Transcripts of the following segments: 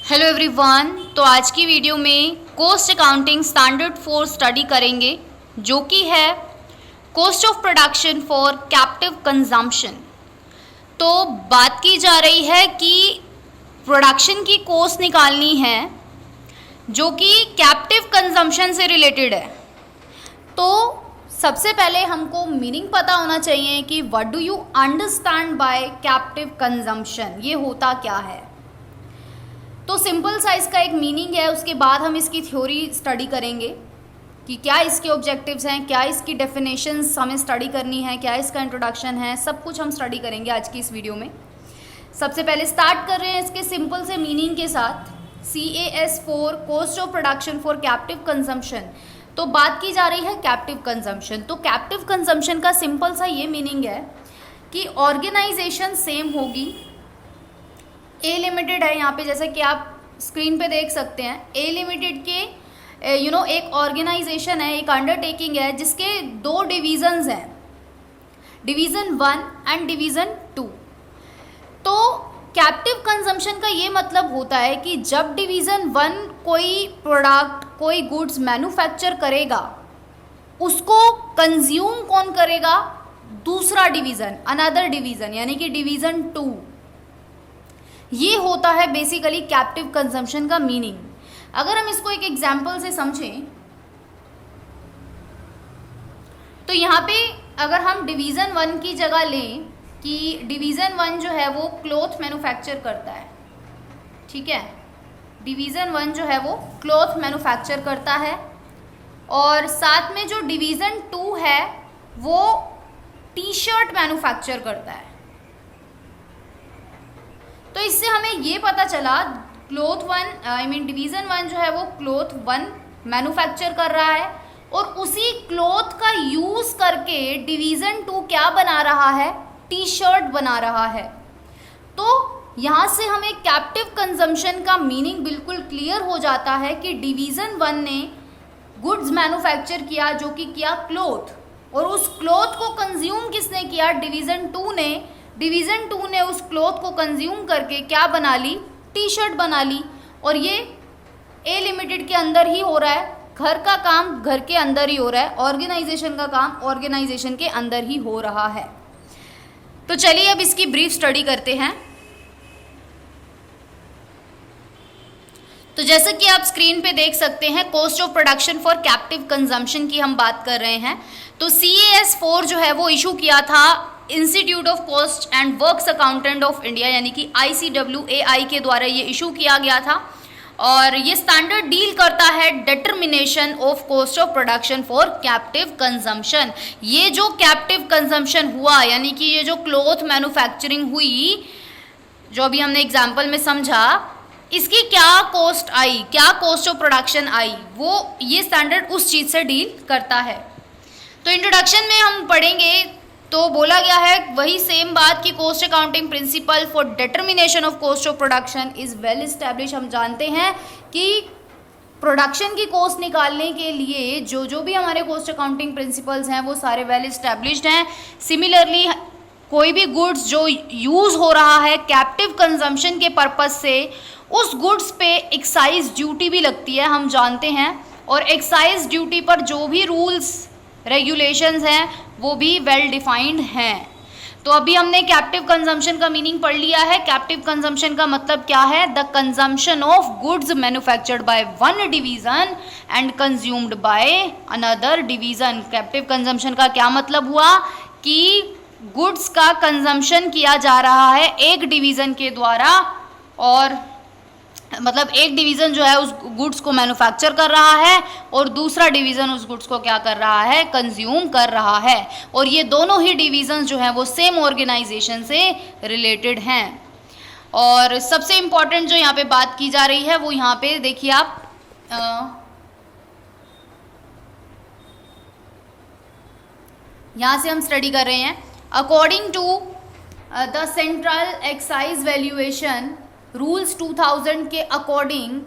Hello everyone. तो आज की वीडियो में कॉस्ट अकाउंटिंग स्टैंडर्ड 4 स्टडी करेंगे, जो कि है cost of production for captive consumption. तो बात की जा रही है कि प्रोडक्शन की कॉस्ट निकालनी है जो कि कैप्टिव कंजम्पशन से रिलेटेड है। तो सबसे पहले हमको मीनिंग पता होना चाहिए कि what do you understand by captive consumption, ये होता क्या है। तो सिंपल सा इसका एक मीनिंग है, उसके बाद हम इसकी थ्योरी स्टडी करेंगे कि क्या इसके ऑब्जेक्टिव्स हैं, क्या इसकी डेफिनेशंस हमें स्टडी करनी है, क्या इसका इंट्रोडक्शन है, सब कुछ हम स्टडी करेंगे आज की इस वीडियो में। सबसे पहले स्टार्ट कर रहे हैं इसके सिंपल से मीनिंग के साथ। CAS4 cost of production for captive consumption. तो बात की जा रही है कैप्टिव कंजम्पशन। तो कैप्टिव कंजम्पशन का सिंपल सा ये मीनिंग है कि ऑर्गेनाइजेशन सेम होगी। ए लिमिटेड है यहाँ पे, जैसे कि आप स्क्रीन पे देख सकते हैं। ए लिमिटेड के एक ऑर्गेनाइजेशन है, एक अंडरटेकिंग है जिसके 2 डिवीजन्स हैं, डिवीज़न 1 एंड डिवीज़न 2। तो कैप्टिव कंजम्पशन का ये मतलब होता है कि जब डिवीज़न 1 कोई प्रोडक्ट, कोई गुड्स मैन्युफैक्चर करेगा, उसको कंज्यूम कौन करेगा? दूसरा डिवीज़न, अनदर डिवीज़न, यानी कि डिवीज़न 2। ये होता है बेसिकली कैप्टिव कंजम्पशन का मीनिंग। अगर हम इसको एक एग्जाम्पल से समझें तो यहाँ पे अगर हम डिवीज़न 1 की जगह लें कि डिवीज़न 1 जो है वो क्लॉथ मैन्युफैक्चर करता है, ठीक है। डिवीज़न 1 जो है वो क्लॉथ मैन्युफैक्चर करता है और साथ में जो डिवीज़न 2 है वो टी शर्ट मैन्युफैक्चर करता है। तो इससे हमें ये पता चला डिवीज़न 1 जो है वो क्लॉथ 1 मैन्युफैक्चर कर रहा है और उसी क्लॉथ का यूज़ करके डिवीज़न 2 क्या बना रहा है? टी शर्ट बना रहा है। तो यहाँ से हमें कैप्टिव कंजम्पशन का मीनिंग बिल्कुल क्लियर हो जाता है कि डिवीज़न 1 ने गुड्स मैन्युफैक्चर किया जो कि किया क्लॉथ, और उस क्लॉथ को कंज्यूम किसने किया? डिवीज़न 2 ने। डिवीज़न 2 ने उस क्लॉथ को कंज्यूम करके क्या बना ली? टी शर्ट बना ली। और ये ए लिमिटेड के अंदर ही हो रहा है। घर का काम घर के अंदर ही हो रहा है, ऑर्गेनाइजेशन का काम ऑर्गेनाइजेशन के अंदर ही हो रहा है। तो चलिए अब इसकी ब्रीफ स्टडी करते हैं। तो जैसे कि आप स्क्रीन पे देख सकते हैं, cost of production for captive consumption की हम बात कर रहे हैं। तो CAS4 जो है वो इशू किया था institute of cost and works accountant of India, यानी कि ICWAI के द्वारा ये इशू किया गया था। और ये स्टैंडर्ड डील करता है determination of cost of production for captive consumption. ये जो कैप्टिव कंजम्पशन हुआ, यानी कि ये जो क्लॉथ मैन्युफैक्चरिंग हुई, जो अभी हमने एग्जाम्पल में समझा, इसकी क्या कॉस्ट आई, क्या कॉस्ट ऑफ प्रोडक्शन आई, वो ये स्टैंडर्ड उस चीज़ से डील करता है। तो इंट्रोडक्शन में हम पढ़ेंगे तो बोला गया है वही सेम बात कि cost accounting principal for determination of cost of production is well establish. हम जानते हैं कि प्रोडक्शन की कॉस्ट निकालने के लिए जो भी हमारे कॉस्ट अकाउंटिंग प्रिंसिपल्स हैं वो सारे वेल एस्टैब्लिश्ड हैं। सिमिलरली कोई भी गुड्स जो यूज़ हो रहा है कैप्टिव कंजम्पशन के पर्पज़ से, उस गुड्स पे एक्साइज ड्यूटी भी लगती है, हम जानते हैं। और एक्साइज ड्यूटी पर जो भी रूल्स रेगुलेशंस हैं वो भी वेल डिफाइंड हैं। तो अभी हमने कैप्टिव कंजम्पशन का मीनिंग पढ़ लिया है। कैप्टिव कंजम्पशन का मतलब क्या है? The consumption of goods manufactured by one division and consumed by another division. Captive consumption का क्या मतलब हुआ कि गुड्स का कंजम्पशन किया जा रहा है एक डिवीज़न के द्वारा, और मतलब एक डिवीज़न जो है उस गुड्स को मैन्युफैक्चर कर रहा है और दूसरा डिवीज़न उस गुड्स को क्या कर रहा है? कंज्यूम कर रहा है। और ये दोनों ही डिवीज़न जो हैं वो सेम ऑर्गेनाइजेशन से रिलेटेड हैं। और सबसे इम्पॉर्टेंट जो यहाँ पे बात की जा रही है वो यहाँ पे देखिए आप, यहाँ से हम स्टडी कर रहे हैं। According to the central excise valuation rules 2000 के according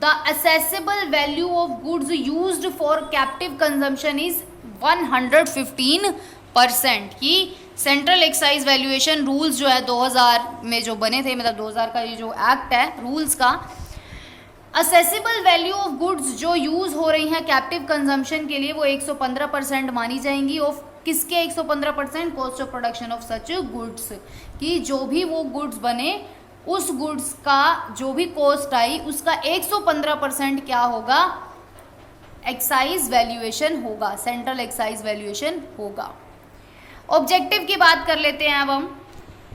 the assessable value of goods used for captive consumption is 115%। कि सेंट्रल एक्साइज वैल्यूएशन रूल्स जो है 2000 में जो बने थे, मतलब 2000 का ये जो एक्ट है रूल्स का, असेसिबल वैल्यू ऑफ गुड्स जो यूज हो रही हैं कैप्टिव कंजम्पशन के लिए वो 115% मानी जाएंगी। ऑफ किसके 115%? Cost of production of such goods, कि जो भी वो गुड्स बने उस गुड्स का जो भी कॉस्ट आई उसका 115% क्या होगा? एक्साइज वैल्यूएशन होगा, सेंट्रल एक्साइज वैल्यूएशन होगा। ऑब्जेक्टिव की बात कर लेते हैं अब हम।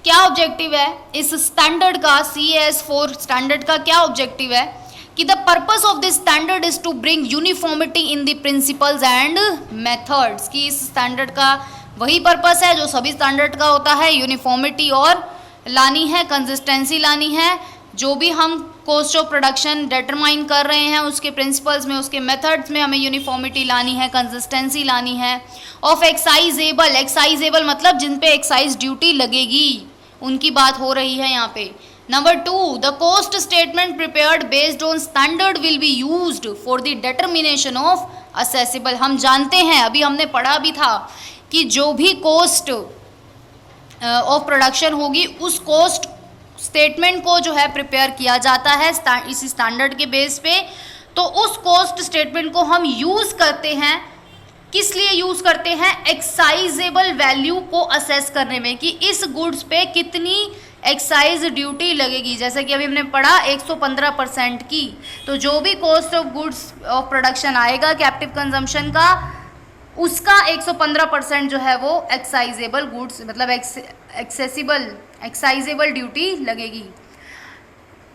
क्या ऑब्जेक्टिव है इस स्टैंडर्ड का? CAS4 स्टैंडर्ड का क्या ऑब्जेक्टिव है कि the purpose of this standard is to bring uniformity in the principles and methods, कि इस स्टैंडर्ड का वही पर्पस है जो सभी स्टैंडर्ड का होता है, यूनिफॉर्मिटी और लानी है, कंसिस्टेंसी लानी है। जो भी हम कॉस्ट ऑफ प्रोडक्शन डिटरमाइन कर रहे हैं उसके प्रिंसिपल्स में, उसके मेथड्स में हमें यूनिफॉर्मिटी लानी है, कंसिस्टेंसी लानी है। ऑफ एक्साइजेबल, एक्साइजेबल मतलब जिन पे एक्साइज ड्यूटी लगेगी उनकी बात हो रही है यहाँ पे। Number 2, the cost statement prepared based on standard will be used for the determination of accessible. हम जानते हैं, अभी हमने पढ़ा भी था कि जो भी कॉस्ट ऑफ प्रोडक्शन होगी उस कॉस्ट स्टेटमेंट को जो है प्रिपेयर किया जाता है इस स्टैंडर्ड के बेस पे। तो उस कॉस्ट स्टेटमेंट को हम यूज करते हैं, किस लिए यूज करते हैं? एक्साइजेबल वैल्यू को असेस करने में, कि इस गुड्स पे कितनी एक्साइज ड्यूटी लगेगी। जैसे कि अभी हमने पढ़ा 115% की, तो जो भी cost of goods of production आएगा कैप्टिव कंजम्पशन का, उसका 115% जो है वो एक्साइजेबल गुड्स मतलब एक्साइजेबल ड्यूटी लगेगी।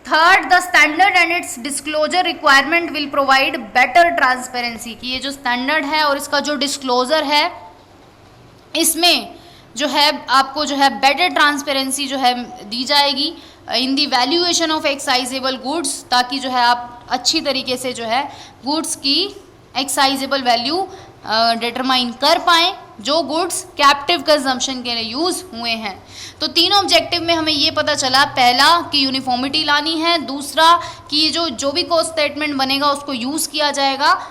Third, the standard and it's disclosure requirement will provide better transparency, कि ये जो स्टैंडर्ड है और इसका जो डिस्क्लोजर है इसमें जो है आपको जो है बेटर ट्रांसपेरेंसी जो है दी जाएगी इन दी वैल्यूएशन ऑफ एक्साइजेबल गुड्स, ताकि जो है आप अच्छी तरीके से जो है गुड्स की एक्साइजेबल वैल्यू डिटरमाइन कर पाएँ जो गुड्स कैप्टिव कंजम्पशन के लिए यूज़ हुए हैं। तो तीनों ऑब्जेक्टिव में हमें ये पता चला, पहला कि यूनिफॉर्मिटी लानी है, दूसरा कि ये जो भी कॉस्ट स्टेटमेंट बनेगा उसको यूज़ किया जाएगा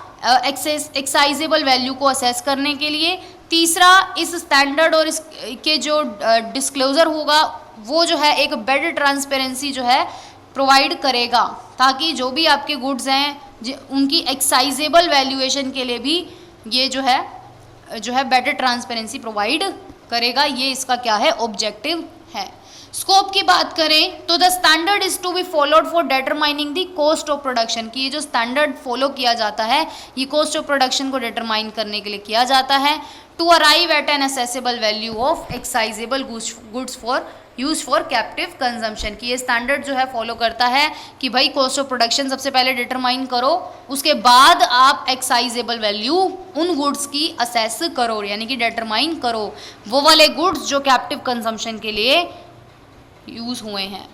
एक्साइजेबल वैल्यू को असेस करने के लिए, तीसरा इस स्टैंडर्ड और इसके जो डिस्क्लोजर होगा वो जो है एक बेटर ट्रांसपेरेंसी जो है प्रोवाइड करेगा, ताकि जो भी आपके गुड्स हैं उनकी एक्साइजेबल वैल्यूएशन के लिए भी ये जो है बेटर ट्रांसपेरेंसी प्रोवाइड करेगा। ये इसका क्या है? ऑब्जेक्टिव है। स्कोप की बात करें तो the standard is to be followed for determining the cost of production, की ये जो स्टैंडर्ड फॉलो किया जाता है ये कॉस्ट ऑफ प्रोडक्शन को डिटरमाइन करने के लिए किया जाता है। To arrive at an assessable value of excisable goods for use for captive consumption, की ये स्टैंडर्ड जो है फॉलो करता है कि भाई कॉस्ट ऑफ प्रोडक्शन सबसे पहले डिटरमाइन करो, उसके बाद आप एक्साइजेबल वैल्यू उन गुड्स की असेस करो, यानी कि डिटरमाइन करो वो वाले गुड्स जो कैप्टिव कंजम्पशन के लिए यूज हुए हैं।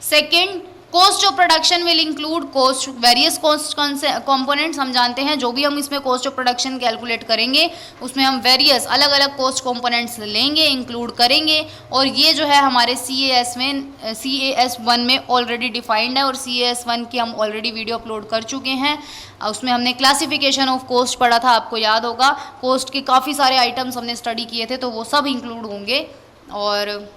Second, cost of production will include cost various cost components. हम जानते हैं जो भी हम इसमें कॉस्ट ऑफ प्रोडक्शन कैलकुलेट करेंगे उसमें हम वेरियस अलग अलग कॉस्ट कंपोनेंट्स लेंगे, इंक्लूड करेंगे, और ये जो है हमारे CAS1 में ऑलरेडी डिफाइंड है, और CAS1 की हम ऑलरेडी वीडियो अपलोड कर चुके हैं। उसमें हमने क्लासिफिकेशन ऑफ कॉस्ट पढ़ा था, आपको याद होगा। कॉस्ट के काफ़ी सारे आइटम्स हमने स्टडी किए थे, तो वो सब इंक्लूड होंगे। और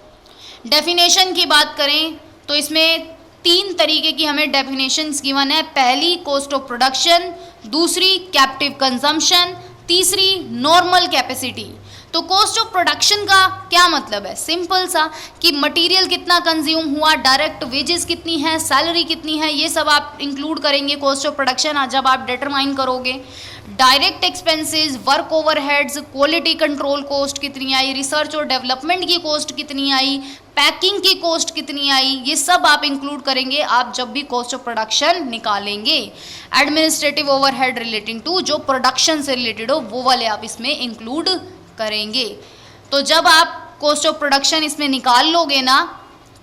डेफिनेशन की बात करें तो इसमें 3 तरीके की हमें डेफिनेशंस गिवन है। पहली कॉस्ट ऑफ प्रोडक्शन, दूसरी कैप्टिव कंजम्पशन, तीसरी नॉर्मल कैपेसिटी। तो कॉस्ट ऑफ प्रोडक्शन का क्या मतलब है? सिंपल सा कि मटेरियल कितना कंज्यूम हुआ, डायरेक्ट वेजेस कितनी है, सैलरी कितनी है, ये सब आप इंक्लूड करेंगे कॉस्ट ऑफ प्रोडक्शन जब आप डिटरमाइन करोगे। Direct expenses, work overheads, quality control cost कितनी आई, रिसर्च और डेवलपमेंट की कॉस्ट कितनी आई, पैकिंग की कॉस्ट कितनी आई, ये सब आप इंक्लूड करेंगे आप जब भी कॉस्ट ऑफ प्रोडक्शन निकालेंगे। एडमिनिस्ट्रेटिव ओवरहेड रिलेटिंग टू, जो प्रोडक्शन से रिलेटेड हो वो वाले आप इसमें इंक्लूड करेंगे। तो जब आप कॉस्ट ऑफ प्रोडक्शन इसमें निकाल लोगे ना,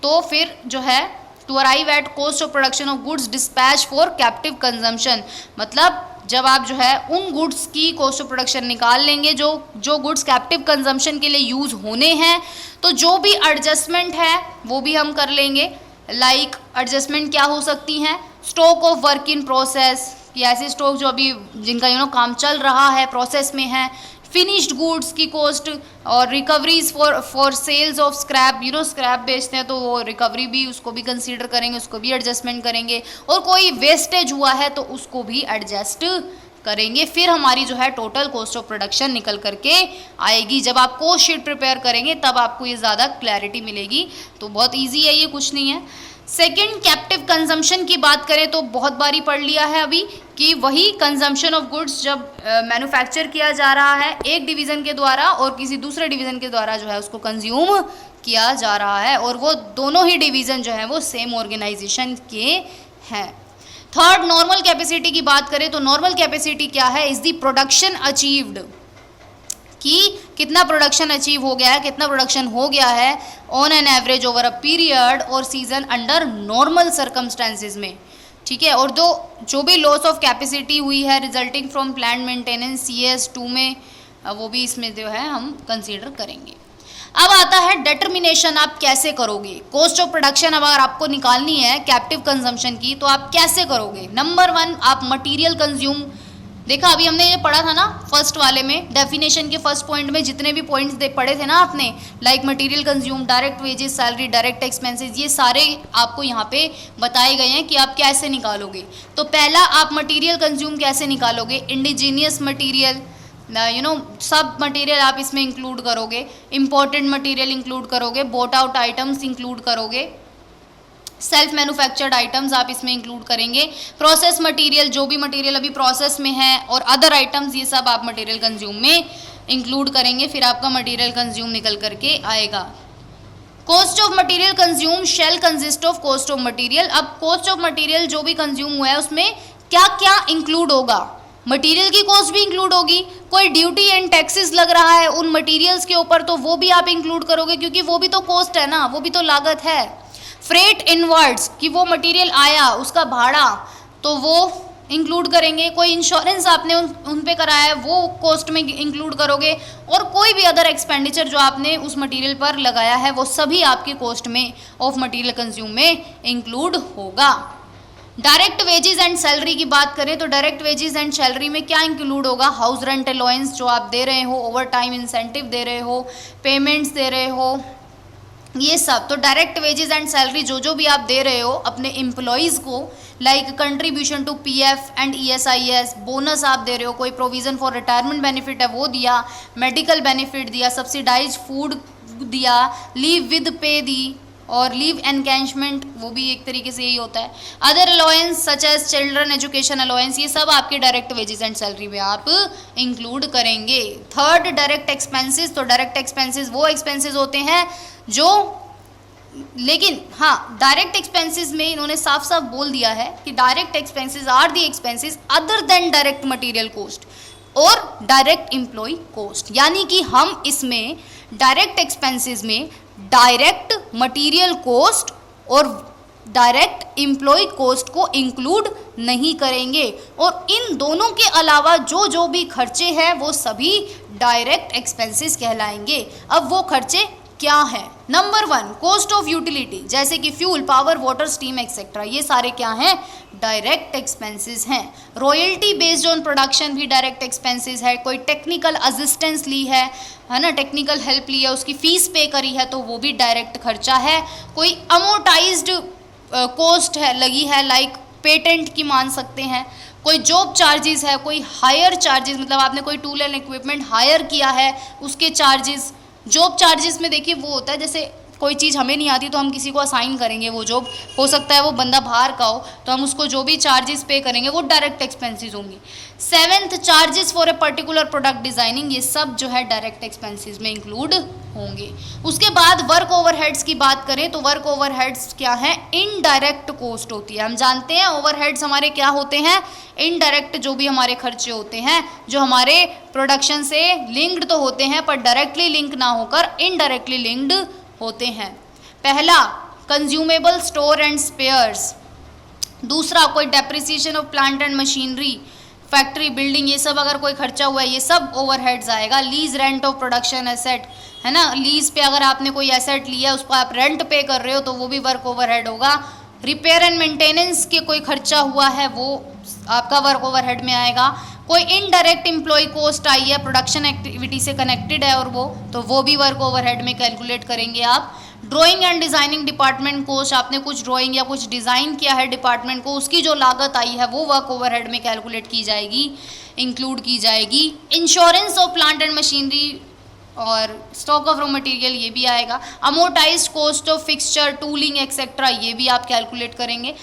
तो फिर जो है to arrive at cost of production of goods dispatch for captive consumption, मतलब जब आप जो है उन गुड्स की कॉस्ट ऑफ प्रोडक्शन निकाल लेंगे जो गुड्स कैप्टिव कंजम्पशन के लिए यूज़ होने हैं, तो जो भी एडजस्टमेंट है वो भी हम कर लेंगे। लाइक एडजस्टमेंट क्या हो सकती हैं? Stock of work in process, कि ऐसे स्टॉक जो अभी जिनका काम चल रहा है, प्रोसेस में है, फिनिश्ड गुड्स की कॉस्ट और recoveries for sales of scrap, scrap बेचते हैं तो वो रिकवरी भी, उसको भी कंसीडर करेंगे, उसको भी एडजस्टमेंट करेंगे, और कोई वेस्टेज हुआ है तो उसको भी एडजस्ट करेंगे। फिर हमारी जो है टोटल कॉस्ट ऑफ प्रोडक्शन निकल करके आएगी। जब आप कॉस्ट शीट प्रिपेयर करेंगे तब आपको ये ज़्यादा क्लैरिटी मिलेगी। तो बहुत ईजी है, ये कुछ नहीं है। सेकेंड, कैप्टिव कंजम्पशन की बात करें तो बहुत बारी पढ़ लिया है अभी कि वही कंजम्पशन ऑफ गुड्स जब मैन्युफैक्चर किया जा रहा है एक डिवीज़न के द्वारा और किसी दूसरे डिवीज़न के द्वारा जो है उसको कंज्यूम किया जा रहा है, और वो दोनों ही डिवीज़न जो है वो सेम ऑर्गेनाइजेशन के हैं। थर्ड, नॉर्मल कैपेसिटी की बात करें तो नॉर्मल कैपेसिटी क्या है? इज द प्रोडक्शन अचीव्ड, कि कितना प्रोडक्शन अचीव हो गया है, कितना प्रोडक्शन हो गया है on an average over a period और सीजन अंडर नॉर्मल सर्कमस्टेंसेज में, ठीक है। और जो भी लॉस ऑफ कैपेसिटी हुई है resulting from plant maintenance CS2 में, वो भी इसमें जो है हम कंसीडर करेंगे। अब आता है डिटर्मिनेशन, आप कैसे करोगे कॉस्ट ऑफ प्रोडक्शन। अब अगर आपको निकालनी है कैप्टिव कंजम्पशन की तो आप कैसे करोगे? नंबर 1, आप मटेरियल कंज्यूम, देखा अभी हमने ये पढ़ा था ना फर्स्ट वाले में, डेफिनेशन के फर्स्ट पॉइंट में जितने भी पॉइंट्स पढ़े थे ना आपने, like material consume, direct wages, salary, direct expenses, ये सारे आपको यहाँ पे बताए गए हैं कि आप कैसे निकालोगे। तो पहला, आप मटेरियल कंज्यूम कैसे निकालोगे? इंडिजीनियस मटेरियल, सब मटेरियल आप इसमें इंक्लूड करोगे, इम्पोर्टेंट मटेरियल इंक्लूड करोगे, बोट आउट आइटम्स इंक्लूड करोगे, सेल्फ मैन्युफैक्चर्ड आइटम्स आप इसमें इंक्लूड करेंगे, प्रोसेस मटेरियल, जो भी मटेरियल अभी प्रोसेस में है, और अदर आइटम्स, ये सब आप मटेरियल कंज्यूम में इंक्लूड करेंगे। फिर आपका मटेरियल कंज्यूम निकल करके आएगा। Cost of material consume shell consist of cost of material. अब कॉस्ट ऑफ मटेरियल जो भी कंज्यूम हुआ है उसमें क्या क्या इंक्लूड होगा? मटेरियल की कॉस्ट भी इंक्लूड होगी, कोई ड्यूटी एंड टैक्सेस लग रहा है उन मटेरियल्स के ऊपर तो वो भी आप इंक्लूड करोगे, क्योंकि वो भी तो कॉस्ट है ना, वो भी तो लागत है। फ्रेट इनवर्ड्स, कि वो मटेरियल आया उसका भाड़ा, तो वो इंक्लूड करेंगे। कोई इंश्योरेंस आपने उन पे कराया है वो कॉस्ट में इंक्लूड करोगे, और कोई भी अदर एक्सपेंडिचर जो आपने उस मटेरियल पर लगाया है वो सभी आपके कॉस्ट में ऑफ मटेरियल कंज्यूम में इंक्लूड होगा। डायरेक्ट वेजेस एंड सैलरी की बात करें तो डायरेक्ट वेजेस एंड सैलरी में क्या इंक्लूड होगा? हाउस रेंट अलाउंस जो आप दे रहे हो, ओवर टाइम इंसेंटिव दे रहे हो, पेमेंट्स दे रहे हो, ये सब। तो डायरेक्ट वेजेस एंड सैलरी जो भी आप दे रहे हो अपने एम्प्लॉयज़ को, like contribution to PF and ESIS, bonus आप दे रहे हो, कोई प्रोविज़न फॉर रिटायरमेंट बेनिफिट है वो दिया, मेडिकल बेनिफिट दिया, सब्सिडाइज फूड दिया, लीव विद पे दी, और लीव एनकैशमेंट वो भी एक तरीके से यही होता है। Other allowance such as children education allowance, ये सब आपके डायरेक्ट वेजेस एंड सैलरी में आप इंक्लूड करेंगे। Third, direct expenses. तो डायरेक्ट एक्सपेंसेस वो एक्सपेंसेस होते हैं जो, लेकिन हाँ, डायरेक्ट एक्सपेंसेस में इन्होंने साफ साफ बोल दिया है कि direct expenses are the expenses other than direct material cost और डायरेक्ट एम्प्लॉय कॉस्ट, यानी कि हम इसमें डायरेक्ट एक्सपेंसेस में डायरेक्ट मटेरियल कॉस्ट और डायरेक्ट एम्प्लॉय कॉस्ट को इंक्लूड नहीं करेंगे, और इन दोनों के अलावा जो भी खर्चे हैं वो सभी डायरेक्ट एक्सपेंसेस कहलाएंगे। अब वो खर्चे क्या है? नंबर 1, कॉस्ट ऑफ यूटिलिटी, जैसे कि fuel, power, water, steam etcetera, ये सारे क्या हैं? डायरेक्ट एक्सपेंसेस हैं। रॉयल्टी बेस्ड ऑन प्रोडक्शन भी डायरेक्ट एक्सपेंसेस है। कोई टेक्निकल असिस्टेंस ली है ना, टेक्निकल हेल्प ली है, उसकी फीस पे करी है तो वो भी डायरेक्ट खर्चा है। कोई अमोर्टाइज्ड कॉस्ट है लगी है, लाइक पेटेंट की मान सकते हैं। कोई जॉब चार्जेस है, कोई हायर चार्जेस, मतलब आपने कोई टूल एंड इक्विपमेंट हायर किया है उसके चार्जेस। जॉब चार्जेस में देखिए वो होता है जैसे कोई चीज़ हमें नहीं आती तो हम किसी को असाइन करेंगे वो जॉब, हो सकता है वो बंदा बाहर का हो तो हम उसको जो भी चार्जेस पे करेंगे वो डायरेक्ट एक्सपेंसेस होंगे। 7th, charges for a particular product designing, ये सब जो है डायरेक्ट एक्सपेंसेस में इंक्लूड होंगे। उसके बाद वर्क ओवरहेड्स की बात करें तो वर्क ओवरहेड्स क्या है? इनडायरेक्ट कॉस्ट होती है। हम जानते हैं ओवरहेड्स हमारे क्या होते हैं? इनडायरेक्ट जो भी हमारे खर्चे होते हैं जो हमारे प्रोडक्शन से लिंक्ड तो होते हैं पर डायरेक्टली लिंक ना होकर इनडायरेक्टली लिंक्ड होते हैं। पहला, कंज्यूमेबल स्टोर एंड स्पेयर्स। दूसरा, कोई depreciation of plant and machinery, factory, building, ये सब अगर कोई खर्चा हुआ है ये सब ओवरहेड्स आएगा। Lease rent of production asset, है ना, लीज पे अगर आपने कोई एसेट लिया है उसको आप रेंट पे कर रहे हो तो वो भी वर्क ओवरहेड होगा। रिपेयर एंड मेंटेनेंस के कोई खर्चा हुआ है वो आपका वर्क ओवरहेड में आएगा। कोई इनडायरेक्ट एम्प्लॉय कॉस्ट आई है, प्रोडक्शन एक्टिविटी से कनेक्टेड है और वो भी वर्क ओवरहेड में कैलकुलेट करेंगे आप। Drawing and designing department cost, आपने कुछ ड्राइंग या कुछ डिज़ाइन किया है डिपार्टमेंट को, उसकी जो लागत आई है वो वर्क ओवरहेड में कैलकुलेट की जाएगी, इंक्लूड की जाएगी। Insurance of plant and machinery और स्टॉक ऑफ रॉ मटेरियल ये भी आएगा। Amortised cost of fixture, tooling etcetera ये भी आप कैलकुलेट करेंगे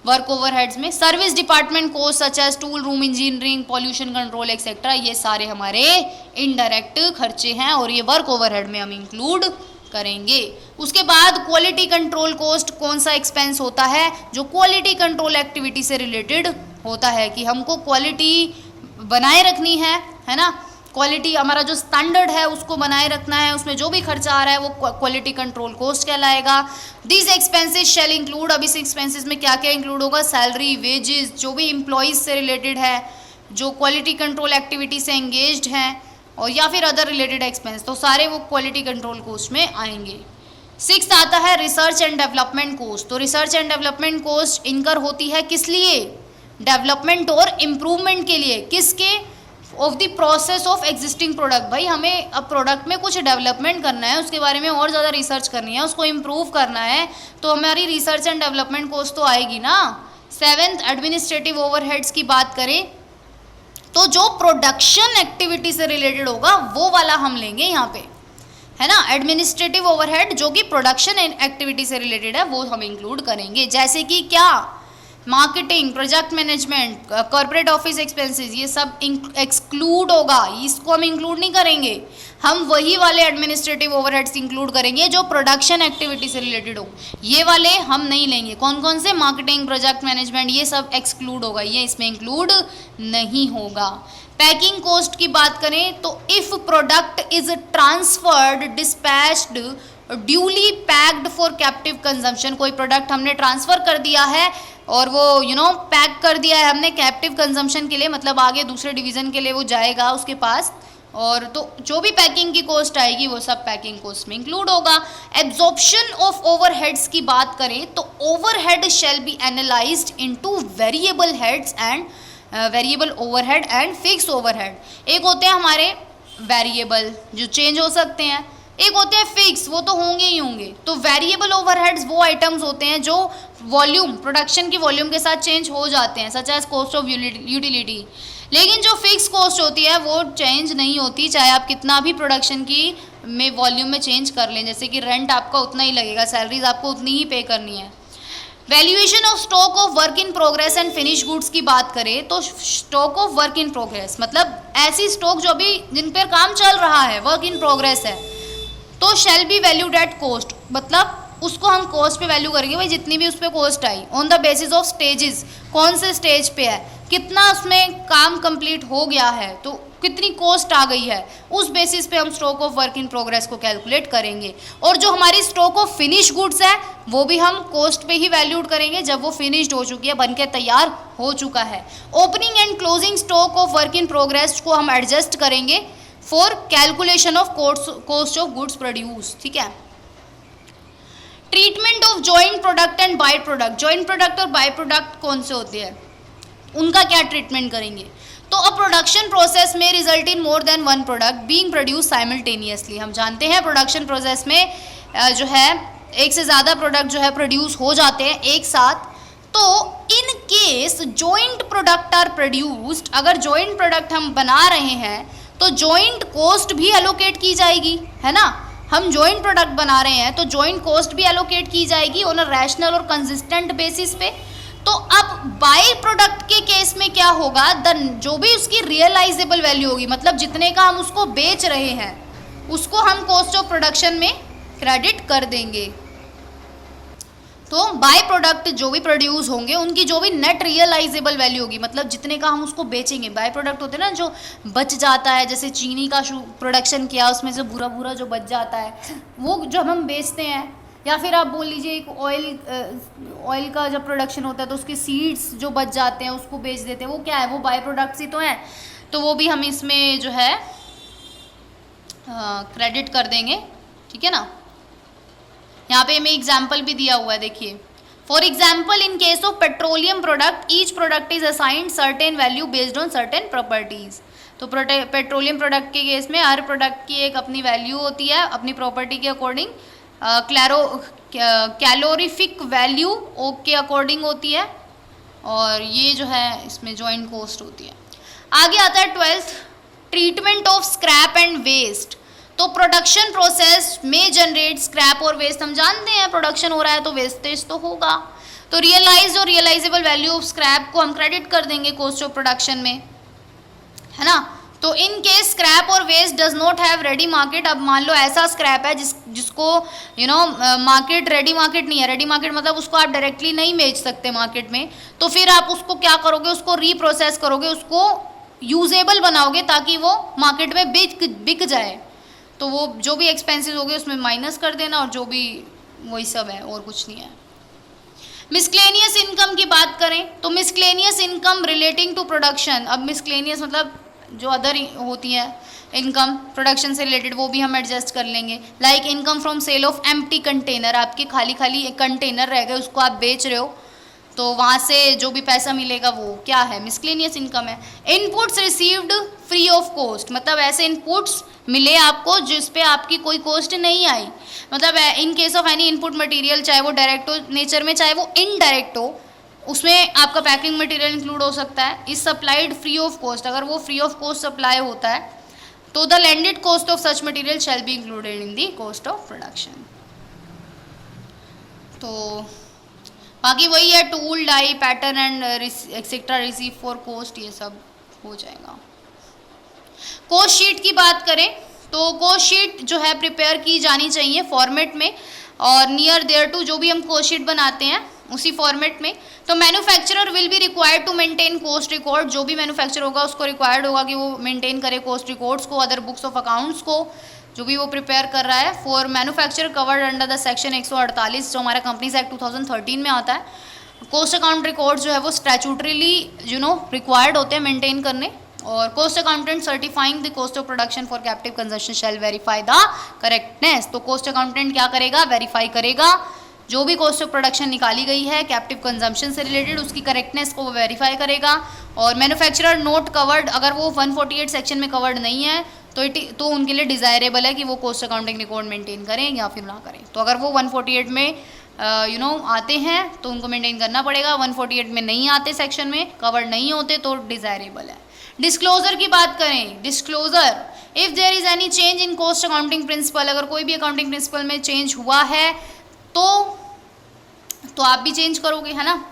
वर्क ओवरहेड्स में। Service department cost such as tool room, engineering, pollution control etcetera ये सारे हमारे इनडायरेक्ट खर्चे हैं और ये वर्क ओवरहेड में हम इंक्लूड करेंगे। उसके बाद क्वालिटी कंट्रोल कॉस्ट, कौन सा एक्सपेंस होता है जो क्वालिटी कंट्रोल एक्टिविटी से रिलेटेड होता है कि हमको क्वालिटी बनाए रखनी है ना, क्वालिटी हमारा जो स्टैंडर्ड है उसको बनाए रखना है, उसमें जो भी खर्चा आ रहा है वो क्वालिटी कंट्रोल कॉस्ट कहलाएगा। दिस एक्सपेंसेस शैल इंक्लूड, अब इस एक्सपेंसेस में क्या क्या इंक्लूड होगा, सैलरी, वेजेस, जो भी एम्प्लॉयज़ से रिलेटेड है, जो क्वालिटी कंट्रोल एक्टिविटी से एंगेज्ड हैं, और या फिर अदर रिलेटेड एक्सपेंस, तो सारे वो क्वालिटी कंट्रोल कॉस्ट में आएंगे। 6 आता है रिसर्च एंड डेवलपमेंट कॉस्ट। तो research and development cost incur होती है किस लिए, डेवलपमेंट और इम्प्रूवमेंट के लिए, किसके, of the process of existing product. भाई हमें अब प्रोडक्ट में कुछ डेवलपमेंट करना है, उसके बारे में और ज़्यादा रिसर्च करनी है, उसको इम्प्रूव करना है, तो हमारी रिसर्च एंड डेवलपमेंट कॉस्ट तो आएगी ना। 7th एडमिनिस्ट्रेटिव ओवरहेड्स की बात करें तो जो प्रोडक्शन एक्टिविटी से रिलेटेड होगा वो वाला हम लेंगे यहाँ पे, है ना। एडमिनिस्ट्रेटिव ओवरहेड जो कि प्रोडक्शन एक्टिविटी से रिलेटेड है वो हम इंक्लूड करेंगे, जैसे कि क्या, marketing, project management, corporate office expenses, ये सब एक्सक्लूड होगा, इसको हम इंक्लूड नहीं करेंगे। हम वही वाले एडमिनिस्ट्रेटिव ओवरहेड्स इंक्लूड करेंगे जो प्रोडक्शन एक्टिविटी से रिलेटेड हो, ये वाले हम नहीं लेंगे। कौन कौन से, मार्केटिंग, प्रोजेक्ट मैनेजमेंट, ये सब एक्सक्लूड होगा, ये इसमें इंक्लूड नहीं होगा। पैकिंग कॉस्ट की बात करें तो if product is transferred, dispatched, duly packed for captive consumption, कोई प्रोडक्ट हमने ट्रांसफ़र कर दिया है और वो पैक कर दिया है हमने कैप्टिव कंजम्पशन के लिए, मतलब आगे दूसरे डिवीज़न के लिए वो जाएगा उसके पास, और तो जो भी पैकिंग की कॉस्ट आएगी वो सब पैकिंग कॉस्ट में इंक्लूड होगा। एब्जॉर्प्शन ऑफ ओवरहेड्स की बात करें तो overhead shall be analysed into variable heads and variable overhead and fix overhead. एक होते हैं हमारे वेरिएबल जो चेंज हो सकते हैं, एक होते हैं फिक्स, वो तो होंगे ही होंगे। तो वेरिएबल ओवरहेड्स वो आइटम्स होते हैं जो वॉल्यूम, प्रोडक्शन की वॉल्यूम के साथ चेंज हो जाते हैं, such as cost of utility. लेकिन जो फिक्स कॉस्ट होती है वो चेंज नहीं होती, चाहे आप कितना भी प्रोडक्शन की में वॉल्यूम में चेंज कर लें, जैसे कि रेंट आपका उतना ही लगेगा, सैलरीज आपको उतनी ही पे करनी है। Valuation of stock of work in progress and finish goods की बात करें तो stock of work in progress मतलब ऐसी स्टॉक जो अभी जिन पर काम चल रहा है, वर्क इन प्रोग्रेस है, तो shall be valued at cost, मतलब उसको हम कॉस्ट पे वैल्यू करेंगे। भाई जितनी भी उस पर cost I on the basis of stages, कौन से स्टेज पे है, कितना उसमें काम कंप्लीट हो गया है, तो कितनी कॉस्ट आ गई है, उस बेसिस पे हम stock of work in progress को कैलकुलेट करेंगे। और जो हमारी स्टॉक ऑफ फिनिश गुड्स है वो भी हम कॉस्ट पे ही वैल्यूड करेंगे जब वो फिनिश्ड हो चुकी है, बनके तैयार हो चुका है। Opening and closing stock of work in progress को हम एडजस्ट करेंगे for calculation of cost of goods produce, ठीक है। Treatment of joint product and by product, joint product और बाय प्रोडक्ट कौन से होते हैं, उनका क्या ट्रीटमेंट करेंगे। तो अ प्रोडक्शन प्रोसेस में result in more than one product being produce simultaneously. हम जानते हैं प्रोडक्शन प्रोसेस में जो है एक से ज़्यादा प्रोडक्ट जो है प्रोड्यूस हो जाते हैं एक साथ। तो in case joint product are produced, अगर जॉइंट प्रोडक्ट हम बना रहे हैं तो जॉइंट कॉस्ट भी एलोकेट की जाएगी, है ना। हम जॉइंट प्रोडक्ट बना रहे हैं तो जॉइंट कॉस्ट भी एलोकेट की जाएगी ऑन अ रैशनल और कंसिस्टेंट बेसिस पे। तो अब बाय प्रोडक्ट के केस में क्या होगा, जो भी उसकी रियलाइजेबल वैल्यू होगी, मतलब जितने का हम उसको बेच रहे हैं उसको हम कॉस्ट ऑफ प्रोडक्शन में क्रेडिट कर देंगे। तो बाय प्रोडक्ट जो भी प्रोड्यूस होंगे उनकी जो भी नेट रियलाइजेबल वैल्यू होगी, मतलब जितने का हम उसको बेचेंगे। बाय प्रोडक्ट होते हैं ना जो बच जाता है, जैसे चीनी का प्रोडक्शन किया उसमें से बुरा बुरा जो बच जाता है वो जो हम बेचते हैं, या फिर आप बोल लीजिए एक ऑयल का जब प्रोडक्शन होता है तो उसके सीड्स जो बच जाते हैं उसको बेच देते हैं, वो क्या है, वो बाय प्रोडक्ट्स ही तो हैं। तो वो भी हम इसमें जो है क्रेडिट कर देंगे, ठीक है ना। यहाँ पे हमें एग्जाम्पल भी दिया हुआ है, देखिए For example, in case of petroleum product, each product is assigned certain value based on certain properties. तो पेट्रोलियम प्रोडक्ट के केस में हर प्रोडक्ट की एक अपनी वैल्यू होती है अपनी प्रॉपर्टी के अकॉर्डिंग, कैलोरीफिक वैल्यू ओ के अकॉर्डिंग होती है, और ये जो है इसमें जॉइंट कॉस्ट होती है। आगे आता है 12th, treatment of scrap and waste. तो प्रोडक्शन प्रोसेस में जनरेट स्क्रैप और वेस्ट, हम जानते हैं प्रोडक्शन हो रहा है तो वेस्टेज तो होगा, तो रियलाइज्ड और रियलाइजेबल वैल्यू ऑफ स्क्रैप को हम क्रेडिट कर देंगे कॉस्ट ऑफ प्रोडक्शन में, है ना। तो इन केस स्क्रैप और waste does not have ready market, अब मान लो ऐसा स्क्रैप है जिसको मार्केट, रेडी मार्केट नहीं है, रेडी मार्केट मतलब उसको आप डायरेक्टली नहीं बेच सकते मार्केट में, तो फिर आप उसको क्या करोगे, उसको रीप्रोसेस करोगे, उसको यूजेबल बनाओगे ताकि वो मार्केट में बिक जाए। तो वो जो भी एक्सपेंसेस हो गए उसमें माइनस कर देना, और जो भी वही सब है और कुछ नहीं है। मिसक्लेनियस इनकम की बात करें तो मिसक्लेनियस इनकम रिलेटिंग टू प्रोडक्शन, अब मिसक्लेनियस मतलब जो अदर होती है इनकम प्रोडक्शन से रिलेटेड, वो भी हम एडजस्ट कर लेंगे। Like income from sale of empty container, आपके खाली खाली कंटेनर रह गए उसको आप बेच रहे हो, तो वहाँ से जो भी पैसा मिलेगा वो क्या है, मिसक्लेनियस इनकम है। Inputs received free of cost, मतलब ऐसे इनपुट्स मिले आपको जिस पे आपकी कोई कॉस्ट नहीं आई, मतलब in case of any input material, चाहे वो डायरेक्ट हो नेचर में चाहे वो इनडायरेक्ट हो, उसमें आपका पैकिंग मटेरियल इंक्लूड हो सकता है, is supplied free of cost, अगर वो फ्री ऑफ कॉस्ट सप्लाई होता है तो the landed cost of such material shall be included in the cost of production. तो बाकी वही है, tool, die, pattern and etcetera receive for cost, ये सब हो जाएगा। कॉस्ट शीट की बात करें तो कॉस्ट शीट जो है प्रिपेयर की जानी चाहिए फॉर्मेट में, और नियर देयर टू जो भी हम कॉस्ट शीट बनाते हैं उसी फॉर्मेट में। तो manufacturer will be required to maintain cost record, जो भी मैन्युफैक्चर होगा उसको रिक्वायर्ड होगा कि वो मेंटेन करे कॉस्ट रिकॉर्ड्स को, अदर बुक्स ऑफ अकाउंट्स को, जो भी वो प्रिपेयर कर रहा है। For manufacture covered under the section 148 जो हमारा कंपनीज एक्ट 2013 में आता है। कॉस्ट अकाउंट रिकॉर्ड जो है वो स्टैचूटरीली रिक्वायर्ड होते हैं मेंटेन करने, और cost accountant certifying the cost of production for captive consumption shall verify the correctness. तो कॉस्ट अकाउंटेंट क्या करेगा, वेरीफाई करेगा जो भी कॉस्ट ऑफ प्रोडक्शन निकाली गई है कैप्टिव कंजम्पशन से रिलेटेड, उसकी करेक्टनेस को वो वेरीफाई करेगा। और मैन्युफैक्चरर नोट कवर्ड, अगर वो 148 सेक्शन में कवर्ड नहीं है तो उनके लिए डिज़ायरेबल है कि वो कॉस्ट अकाउंटिंग रिकॉर्ड मेंटेन करें या फिर ना करें। तो अगर वो 148 में आते हैं तो उनको मेंटेन करना पड़ेगा, 148 में नहीं आते सेक्शन में, कवर्ड नहीं होते तो डिज़ायरेबल है। डिस्क्लोजर की बात करें, disclosure if there is any change in cost accounting principle, अगर कोई भी अकाउंटिंग प्रिंसिपल में चेंज हुआ है तो आप भी चेंज करोगे, है ना।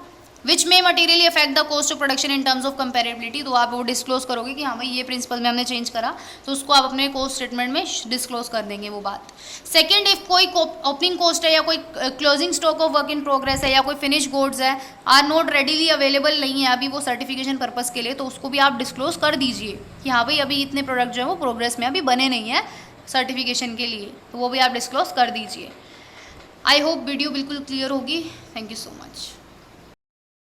विच में materially affect the cost of production in terms of comparability, तो आप वो डिस्क्लोज करोगे कि हाँ भाई ये प्रिंसिपल में हमने चेंज करा, तो उसको आप अपने कॉस्ट स्टेटमेंट में डिस्क्लोज कर देंगे वो बात। सेकंड, इफ कोई ओपनिंग कॉस्ट है या कोई closing stock of work in progress है या कोई फिनिश गुड्स है आर नॉट रेडीली अवेलेबल नहीं है अभी वो सर्टिफिकेशन पर्पज़ के लिए, तो उसको भी आप डिस्क्लोज कर दीजिए कि हाँ भाई अभी इतने प्रोडक्ट जो है वो प्रोग्रेस में अभी बने नहीं है सर्टिफिकेशन के लिए, तो वो भी आप डिस्क्लोज कर दीजिए। आई होप वीडियो बिल्कुल क्लियर होगी। Thank you so much.